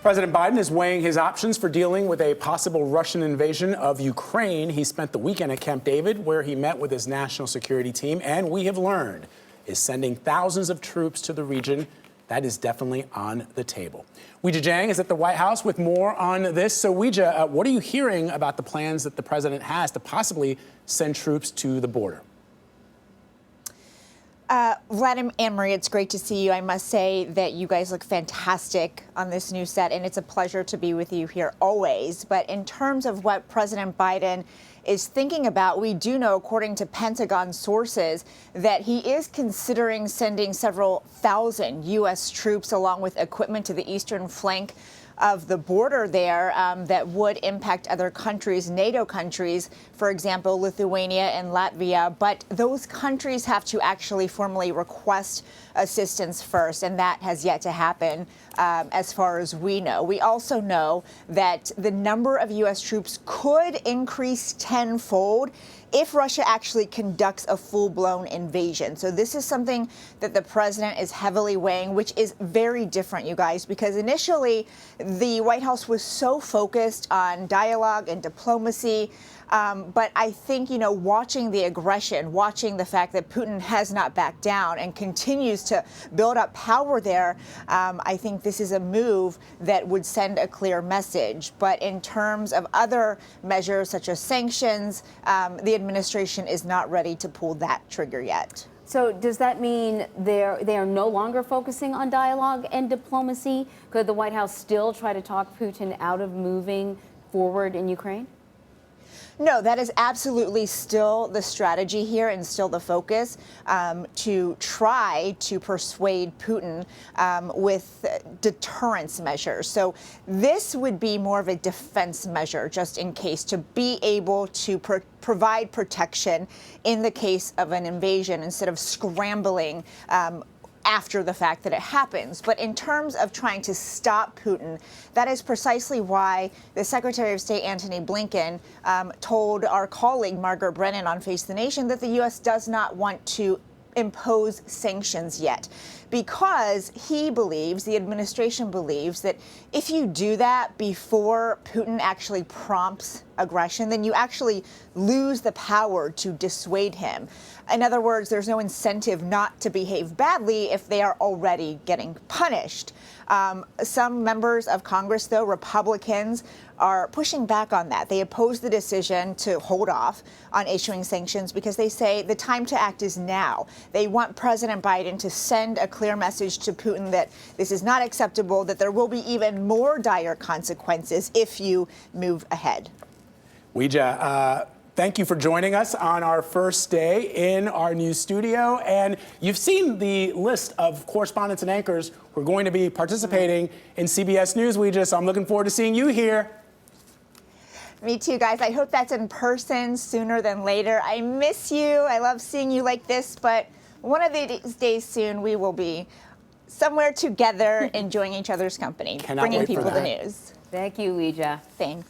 President Biden is weighing his options for dealing with a possible Russian invasion of Ukraine. He spent the weekend at Camp David, where he met with his national security team, and we have learned is sending thousands of troops to the region. That is definitely on the table. Weijia Jiang is at the White House with more on this. So, Weijia, what are you hearing about the plans that the president has to possibly send troops to the border? Vladimir and Marie, it's great to see you. I must say that you guys look fantastic on this new set, and it's a pleasure to be with you here always. But in terms of what President Biden is thinking about, we do know, according to Pentagon sources, that he is considering sending several thousand U.S. troops along with equipment to the eastern flank of the border there that would impact other countries, NATO countries, for example, Lithuania and Latvia. But those countries have to actually formally request assistance first, and that has yet to happen as far as we know. We also know that the number of U.S. troops could increase tenfold if Russia actually conducts a full-blown invasion. So this is something that the president is heavily weighing, which is very different, you guys, because initially the White House was so focused on dialogue and diplomacy. But I think, watching the aggression, watching the fact that Putin has not backed down and continues to build up power there, I think this is a move that would send a clear message. But in terms of other measures such as sanctions, the administration is not ready to pull that trigger yet. So does that mean they are no longer focusing on dialogue and diplomacy? Could the White House still try to talk Putin out of moving forward in Ukraine? No, that is absolutely still the strategy here and still the focus, to try to persuade Putin with deterrence measures. So this would be more of a defense measure, just in case, to be able to provide protection in the case of an invasion instead of scrambling after the fact that it happens. But in terms of trying to stop Putin, that is precisely why the Secretary of State, Antony Blinken, told our colleague Margaret Brennan on Face the Nation that the U.S. does not want to impose sanctions yet, because he believes, the administration believes, that if you do that before Putin actually prompts aggression, then you actually lose the power to dissuade him. In other words, there's no incentive not to behave badly if they are already getting punished. Some members of Congress, though, Republicans, are pushing back on that. They oppose the decision to hold off on issuing sanctions because they say the time to act is now. They want President Biden to send a clear message to Putin that this is not acceptable, that there will be even more dire consequences if you move ahead. Weijia, thank you for joining us on our first day in our new studio. And you've seen the list of correspondents and anchors who are going to be participating in CBS News, Weijia, so I'm looking forward to seeing you here. Me too, guys. I hope that's in person sooner than later. I miss you. I love seeing you like this, but one of these days soon we will be somewhere together enjoying each other's company, bringing people the news. Thank you, Weijia. Thanks.